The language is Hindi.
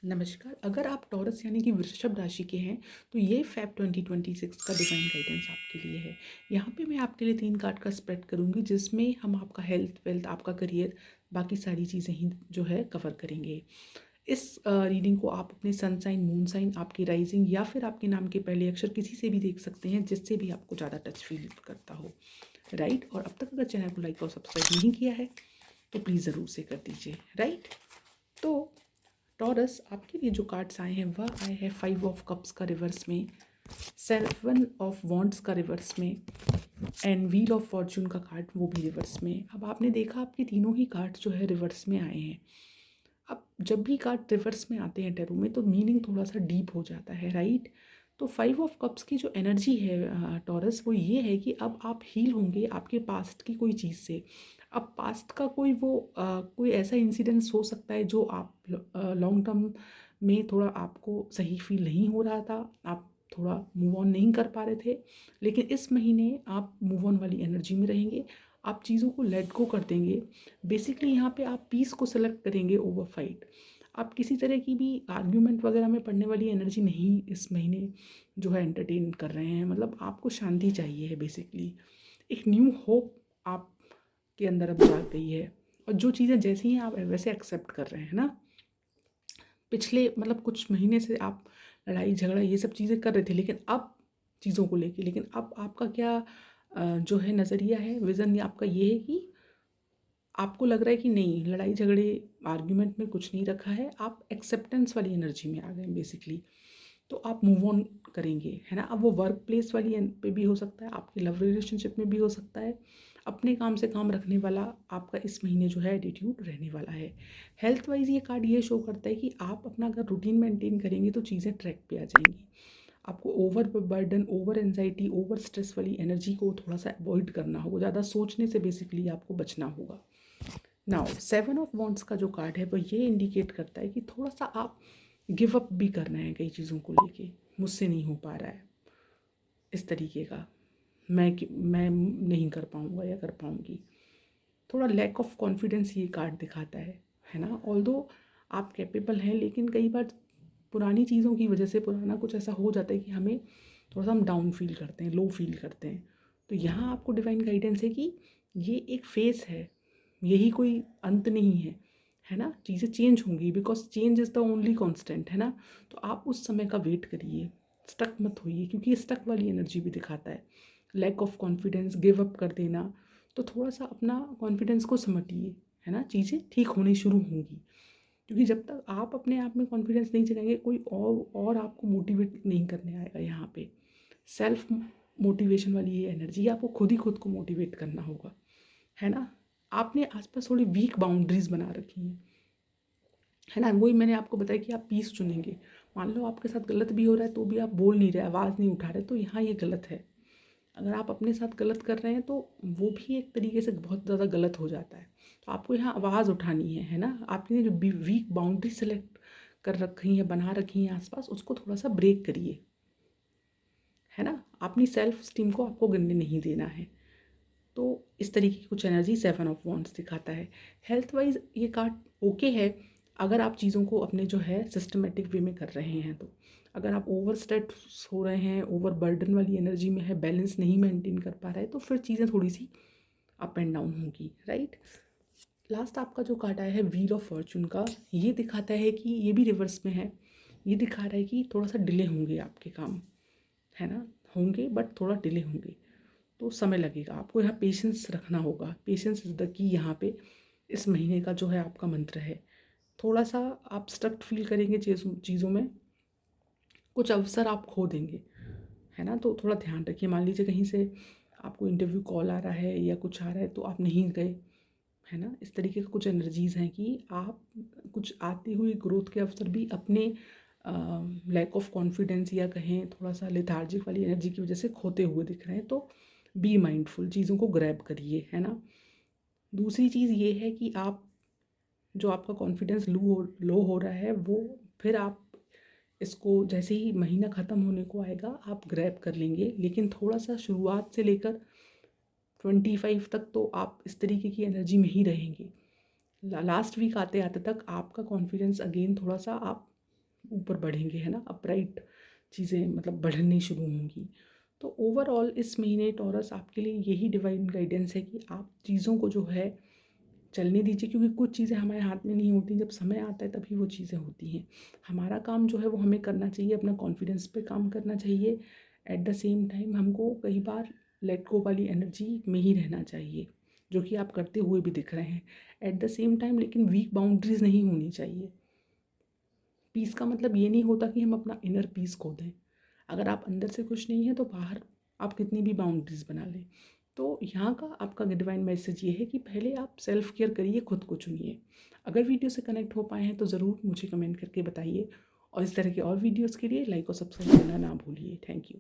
नमस्कार। अगर आप टॉरस यानी कि वृषभ राशि के हैं तो ये फ़ेब 2026 का डिवाइन गाइडेंस आपके लिए है। यहाँ पे मैं आपके लिए 3 कार्ड का स्प्रेड करूँगी जिसमें हम आपका हेल्थ, वेल्थ, आपका करियर, बाकी सारी चीज़ें ही जो है कवर करेंगे। इस रीडिंग को आप अपने सन साइन, मून साइन, आपकी राइजिंग या फिर आपके नाम के पहले अक्षर किसी से भी देख सकते हैं जिससे भी आपको ज़्यादा टच फील करता हो, राइट? और अब तक अगर चैनल को लाइक और सब्सक्राइब नहीं किया है तो प्लीज़ ज़रूर से कर दीजिए, राइट? तो टॉरस, आपके लिए जो कार्ड्स आए हैं वह आए हैं 5 ऑफ कप्स का रिवर्स में, 7 ऑफ वॉन्ड्स का रिवर्स में एंड व्हील ऑफ फॉर्चून का कार्ड वो भी रिवर्स में। अब आपने देखा आपके तीनों ही कार्ड जो है रिवर्स में आए हैं। अब जब भी कार्ड रिवर्स में आते हैं टैरो में तो मीनिंग थोड़ा सा डीप हो जाता है, राइट? तो 5 ऑफ कप्स की जो एनर्जी है टॉरस, वो ये है कि अब आप हील होंगे आपके पास्ट की कोई चीज़ से। अब पास्ट का कोई ऐसा इंसिडेंस हो सकता है जो आप लॉन्ग टर्म में थोड़ा आपको सही फील नहीं हो रहा था, आप थोड़ा मूव ऑन नहीं कर पा रहे थे, लेकिन इस महीने आप मूव ऑन वाली एनर्जी में रहेंगे, आप चीज़ों को लेट गो कर देंगे। बेसिकली यहाँ पे आप पीस को सेलेक्ट करेंगे ओवर फाइट। आप किसी तरह की भी आर्ग्यूमेंट वगैरह में पड़ने वाली एनर्जी नहीं इस महीने जो है एंटरटेन कर रहे हैं। मतलब आपको शांति चाहिए है बेसिकली। एक न्यू होप आप के अंदर अब जाग गई है और जो चीज़ें जैसी हैं आप वैसे एक्सेप्ट कर रहे हैं ना। पिछले मतलब कुछ महीने से आप लड़ाई झगड़ा ये सब चीज़ें कर रहे थे, लेकिन अब चीज़ों को लेके, लेकिन अब आपका क्या जो है नज़रिया है, विज़न या आपका ये है कि आपको लग रहा है कि नहीं, लड़ाई झगड़े आर्ग्यूमेंट में कुछ नहीं रखा है, आप एक्सेप्टेंस वाली एनर्जी में आ गए बेसिकली। तो आप मूव ऑन करेंगे, है ना? अब वो वर्क प्लेस वाली पे भी हो सकता है, आपके लव रिलेशनशिप में भी हो सकता है। अपने काम से काम रखने वाला आपका इस महीने जो है एटीट्यूड रहने वाला है। हेल्थ वाइज ये कार्ड ये शो करता है कि आप अपना अगर रूटीन मेंटेन करेंगे तो चीज़ें ट्रैक पे आ जाएंगी। आपको over burden, over anxiety, over stress वाली एनर्जी को थोड़ा सा अवॉइड करना होगा, ज़्यादा सोचने से बेसिकली आपको बचना होगा। नाउ 7 ऑफ वॉन्ड्स का जो कार्ड है वो ये इंडिकेट करता है कि थोड़ा सा आप गिव अप भी करना है कई चीज़ों को लेके, मुझसे नहीं हो पा रहा है इस तरीके का, मैं नहीं कर पाऊँगा या कर पाऊँगी। थोड़ा लैक ऑफ कॉन्फिडेंस ये कार्ड दिखाता है ना? ऑल्दो आप कैपेबल हैं, लेकिन कई बार पुरानी चीज़ों की वजह से पुराना कुछ ऐसा हो जाता है कि हमें थोड़ा सा हम डाउन फील करते हैं, लो फील करते हैं। तो यहाँ आपको डिवाइन गाइडेंस है कि ये एक फेस है, यही कोई अंत नहीं है ना? चीज़ें चेंज होंगी because change is the only constant, है ना? तो आप उस समय का वेट करिए, स्टक मत होइए, क्योंकि ये स्टक वाली एनर्जी भी दिखाता है। Lack of confidence, give up कर देना। तो थोड़ा सा अपना कॉन्फिडेंस को समटिए, है ना? चीज़ें ठीक होनी शुरू होंगी, क्योंकि जब तक आप अपने आप में कॉन्फिडेंस नहीं जगाएंगे कोई और आपको मोटिवेट नहीं करने आएगा। यहाँ पे सेल्फ मोटिवेशन वाली ये एनर्जी, आपको खुद ही खुद को मोटिवेट करना होगा, है ना? आपने आसपास थोड़ी वीक बाउंड्रीज बना रखी हैं, है ना? वही मैंने आपको बताया कि आप पीस चुनेंगे। मान लो आपके साथ गलत भी हो रहा है तो भी आप बोल नहीं रहे, आवाज़ नहीं उठा रहे, तो यहाँ ये गलत है। अगर आप अपने साथ गलत कर रहे हैं तो वो भी एक तरीके से बहुत ज़्यादा गलत हो जाता है। तो आपको यहाँ आवाज़ उठानी है ना? आपने जो वीक बाउंड्री सेलेक्ट कर रखी है, बना रखी हैं आसपास, उसको थोड़ा सा ब्रेक करिए, है ना? अपनी सेल्फ स्टीम को आपको गिरने नहीं देना है। तो इस तरीके की कुछ एनर्जी 7 ऑफ वॉन्ड्स दिखाता है। हेल्थ वाइज ये कार्ड ओके है अगर आप चीज़ों को अपने जो है सिस्टमेटिक वे में कर रहे हैं तो। अगर आप ओवर स्ट्रेस हो रहे हैं, ओवर बर्डन वाली एनर्जी में है, बैलेंस नहीं मेंटेन कर पा रहे हैं, तो फिर चीज़ें थोड़ी सी अप एंड डाउन होंगी, राइट? लास्ट आपका जो कार्ड आया है व्हील ऑफ फॉर्चून का, ये दिखाता है कि ये भी रिवर्स में है। ये दिखा रहा है कि थोड़ा सा डिले होंगे आपके काम, है ना? होंगे बट थोड़ा डिले होंगे, तो समय लगेगा। आपको यहाँ पेशेंस रखना होगा। पेशेंस इज़ द की यहाँ पे इस महीने का जो है आपका मंत्र है। थोड़ा सा आप स्ट्रक्ट फील करेंगे चीज़ों में, कुछ अवसर आप खो देंगे, है ना? तो थोड़ा ध्यान रखिए। मान लीजिए कहीं से आपको इंटरव्यू कॉल आ रहा है या कुछ आ रहा है तो आप नहीं गए, है ना? इस तरीके का कुछ एनर्जीज़ हैं कि आप कुछ आती हुई ग्रोथ के अवसर भी अपने लैक ऑफ कॉन्फिडेंस या कहें थोड़ा सा लेथार्जिक वाली एनर्जी की वजह से खोते हुए दिख रहे हैं। तो बी माइंडफुल, चीज़ों को ग्रैब करिए, है ना? दूसरी चीज़ ये है कि आप जो आपका कॉन्फिडेंस लो हो रहा है वो फिर आप इसको जैसे ही महीना ख़त्म होने को आएगा आप ग्रैब कर लेंगे, लेकिन थोड़ा सा शुरुआत से लेकर 25 तक तो आप इस तरीके की एनर्जी में ही रहेंगे। लास्ट वीक आते आते तक आपका कॉन्फिडेंस अगेन थोड़ा सा आप ऊपर बढ़ेंगे, है ना, अपराइट चीज़ें मतलब बढ़नी शुरू होंगी। तो ओवरऑल इस महीने टॉरस आपके लिए यही डिवाइन गाइडेंस है कि आप चीज़ों को जो है चलने दीजिए, क्योंकि कुछ चीज़ें हमारे हाथ में नहीं होती, जब समय आता है तभी वो चीज़ें होती हैं। हमारा काम जो है वो हमें करना चाहिए, अपना कॉन्फिडेंस पे काम करना चाहिए। एट द सेम टाइम हमको कई बार लेट गो वाली एनर्जी में ही रहना चाहिए, जो कि आप करते हुए भी दिख रहे हैं। एट द सेम टाइम लेकिन वीक बाउंड्रीज नहीं होनी चाहिए। पीस का मतलब ये नहीं होता कि हम अपना इनर पीस खो दें। अगर आप अंदर से खुश नहीं हैं तो बाहर आप कितनी भी बाउंड्रीज बना लें। तो यहाँ का आपका डिवाइन मैसेज ये है कि पहले आप सेल्फ केयर करिए, खुद को चुनिए। अगर वीडियो से कनेक्ट हो पाए हैं तो ज़रूर मुझे कमेंट करके बताइए, और इस तरह के और वीडियोज़ के लिए लाइक और सब्सक्राइब करना ना भूलिए। Thank you.